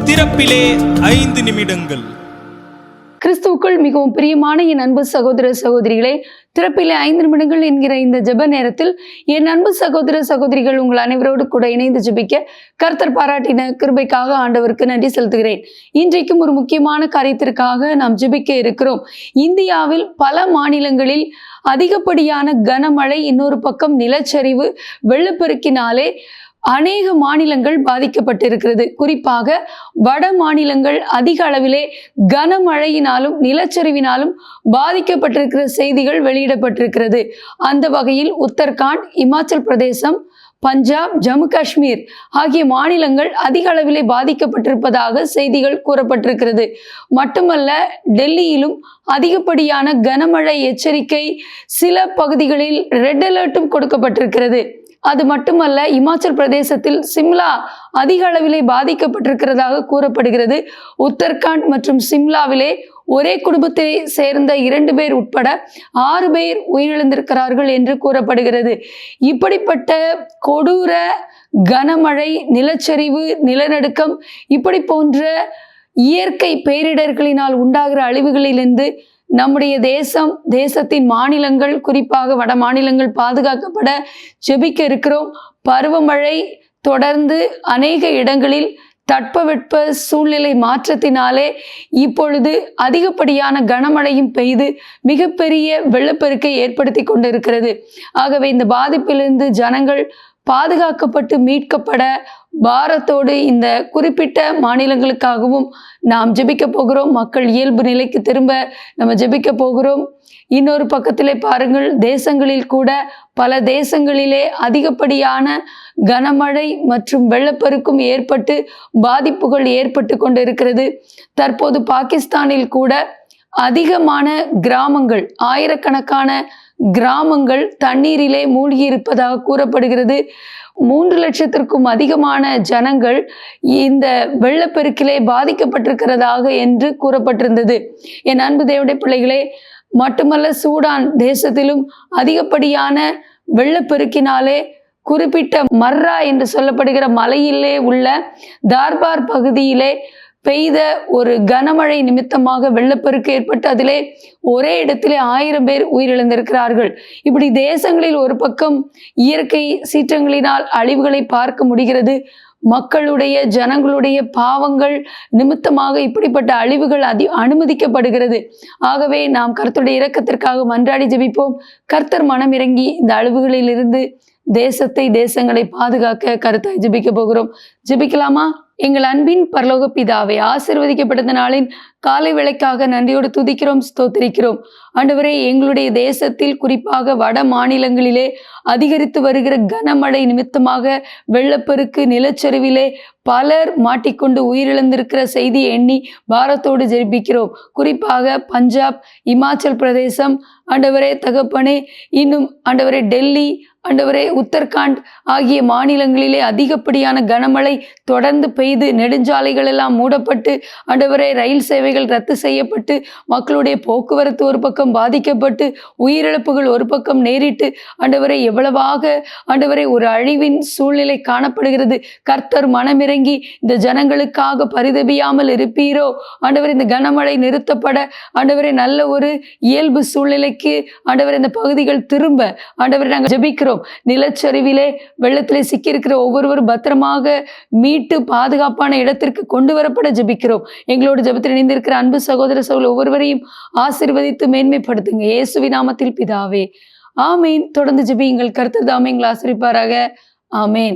திறப்பிலே 5 நிமிடங்கள். கிறிஸ்துவுக்குள் மிகவும் பிரியமான என் அன்பு சகோதர சகோதரிகளே, திறப்பிலே 5 நிமிடங்கள் என்கிற இந்த ஜெப நேரத்தில் என் அன்பு சகோதர சகோதரிகள் உங்கள் அனைவரோடு கூட இணைந்து ஜெபிக்க கர்த்தர் பாராட்டின கிருபைக்காக ஆண்டவருக்கு நன்றி செலுத்துகிறேன். இன்றைக்கும் ஒரு முக்கியமான காரியத்திற்காக நாம் ஜெபிக்க இருக்கிறோம். இந்தியாவில் பல மாநிலங்களில் அதிகப்படியான கனமழை, இன்னொரு பக்கம் நிலச்சரிவு, வெள்ளப்பெருக்கினாலே அநேக மாநிலங்கள் பாதிக்கப்பட்டிருக்கிறது. குறிப்பாக வட மாநிலங்கள் அதிக அளவிலே கனமழையினாலும் நிலச்சரிவினாலும் பாதிக்கப்பட்டிருக்கிற செய்திகள் வெளியிடப்பட்டிருக்கிறது. அந்த வகையில் உத்தரகாண்ட், இமாச்சல் பிரதேசம், பஞ்சாப், ஜம்மு காஷ்மீர் ஆகிய மாநிலங்கள் அதிக அளவிலே பாதிக்கப்பட்டிருப்பதாக செய்திகள் கூறப்பட்டிருக்கிறது. மட்டுமல்ல, டெல்லியிலும் அதிகப்படியான கனமழை எச்சரிக்கை, சில பகுதிகளில் ரெட் அலர்ட்டும் கொடுக்கப்பட்டிருக்கிறது. அது மட்டுமல்ல, இமாச்சல் பிரதேசத்தில் சிம்லா அதிக அளவிலே பாதிக்கப்பட்டிருக்கிறதாக கூறப்படுகிறது. உத்தரகாண்ட் மற்றும் சிம்லாவிலே ஒரே குடும்பத்தை சேர்ந்த 2 பேர் உட்பட 6 பேர் உயிரிழந்திருக்கிறார்கள் என்று கூறப்படுகிறது. இப்படிப்பட்ட கொடூர கனமழை, நிலச்சரிவு, நிலநடுக்கம் இப்படி போன்ற இயற்கை பேரிடர்களினால் உண்டாகிற அழிவுகளிலிருந்து நம்முடைய தேசத்தின் மாநிலங்கள், குறிப்பாக வட மாநிலங்கள் பாதுகாக்கப்பட ஜெபிக்க இருக்கிறோம். பருவமழை தொடர்ந்து அநேக இடங்களில் தட்பவெட்ப சூழ்நிலை மாற்றத்தினாலே இப்பொழுது அதிகப்படியான கனமழையும் பெய்து மிகப்பெரிய வெள்ளப்பெருக்கை ஏற்படுத்தி கொண்டிருக்கிறது. ஆகவே இந்த பாதிப்பிலிருந்து ஜனங்கள் பாதுகாக்கப்பட்டு மீட்கப்பட பாரத்தோடு இந்த குறிப்பிட்ட மாநிலங்களுக்காகவும் நாம் ஜெபிக்க போகிறோம். மக்கள் இயல்பு நிலைக்கு திரும்ப நம்ம ஜெபிக்க போகிறோம். இன்னொரு பக்கத்திலே பாருங்கள், தேசங்களில் கூட பல தேசங்களிலே அதிகப்படியான கனமழை மற்றும் வெள்ளப்பெருக்கும் ஏற்பட்டு பாதிப்புகள் ஏற்பட்டு கொண்டிருக்கிறது. தற்போது பாகிஸ்தானில் கூட அதிகமான கிராமங்கள், ஆயிரக்கணக்கான கிராமங்கள் தண்ணீரிலே மூழ்கி இருப்பதாக கூறப்படுகிறது. 3 லட்சத்திற்கும் அதிகமான ஜனங்கள் இந்த வெள்ளப்பெருக்கிலே பாதிக்கப்பட்டிருக்கிறதாக என்று கூறப்பட்டிருந்தது. என் அன்பு தேவனுடைய பிள்ளைகளே, மட்டுமல்ல, சூடான் தேசத்திலும் அதிகப்படியான வெள்ளப்பெருக்கினாலே குறிப்பிட்ட மர்ரா என்று சொல்லப்படுகிற மலையிலே உள்ள தார்பார் பகுதியிலே பெய்த ஒரு கனமழை நிமித்தமாக வெள்ளப்பெருக்கு ஏற்பட்டு அதிலே ஒரே இடத்திலே 1000 பேர் உயிரிழந்திருக்கிறார்கள். இப்படி தேசங்களில் ஒரு பக்கம் இயற்கை சீற்றங்களினால் அழிவுகளை பார்க்க முடிகிறது. மக்களுடைய, ஜனங்களுடைய பாவங்கள் நிமித்தமாக இப்படிப்பட்ட அழிவுகள் அனுமதிக்கப்படுகிறது. ஆகவே நாம் கர்த்தருடைய இரக்கத்திற்காக மன்றாடி ஜெபிப்போம். கர்த்தர் மனம் இறங்கி இந்த அழிவுகளில் இருந்து தேசங்களை பாதுகாக்க கருத்தாய் ஜெபிக்க போகிறோம். ஜெபிக்கலாமா? எங்கள் அன்பின் பரலோக பிதாவே, ஆசீர்வதிக்கப்பட்ட நாளின் காலை வேளைக்காக நன்றியோடு துதிக்கிறோம், ஸ்தோத்திரிக்கிறோம். ஆண்டவரே, எங்களுடைய தேசத்தில் குறிப்பாக வட மாநிலங்களிலே அதிகரித்து வருகிற கனமழை நிமித்தமாக வெள்ளப்பெருக்கு, நிலச்சரிவிலே பலர் மாட்டிக்கொண்டு உயிரிழந்திருக்கிற செய்தியை எண்ணி பாரத்தோடு ஜெபிக்கிறோம். குறிப்பாக பஞ்சாப், இமாச்சல் பிரதேசம், ஆண்டவரே தகப்பனே, இன்னும் ஆண்டவரே டெல்லி, ஆண்டவரே உத்தரகாண்ட் ஆகிய மாநிலங்களிலே அதிகப்படியான கனமழை தொடர்ந்து பெய்து நெடுஞ்சாலைகள் எல்லாம் மூடப்பட்டு, ஆண்டவரே ரயில் சேவைகள் ரத்து செய்யப்பட்டு, மக்களுடைய போக்குவரத்து ஒரு பக்கம் பாதிக்கப்பட்டு, உயிரிழப்புகள் ஒரு பக்கம் நேரிட்டு, ஆண்டவரே எவ்வளவாக ஆண்டவரே ஒரு அழிவின் சூழ்நிலை காணப்படுகிறது. கர்த்தர் மனமிறங்கி இந்த ஜனங்களுக்காக பரிதபியாமல் இருப்பீரோ? ஆண்டவரே, இந்த கனமழை நிறுத்தப்பட, ஆண்டவரே நல்ல ஒரு இயல்பு சூழ்நிலைக்கு ஆண்டவரே இந்த பகுதிகள் திரும்ப, ஆண்டவரே நாங்கள் ஜெபிக்கிறோம். நிலச்சரிவிலே வெள்ளத்திலே சிக்கியிருக்கிற ஒவ்வொருவரும் பத்திரமாக மீட்டு பாதுகாப்பான இடத்திற்கு கொண்டு வரப்பட ஜெபிக்கிறோம். எங்களோடு ஜெபத்தில் இணைந்திருக்கிற அன்பு சகோதர சகோதரர் ஒவ்வொருவரையும் ஆசீர்வதித்து மேன்மைப்படுத்துங்க. இயேசுவின் நாமத்தில் பிதாவே, ஆமேன். தொடர்ந்து ஜெபியுங்கள். கர்த்தர் தாமே எங்களை ஆசீர்வதிப்பாராக. ஆமேன்.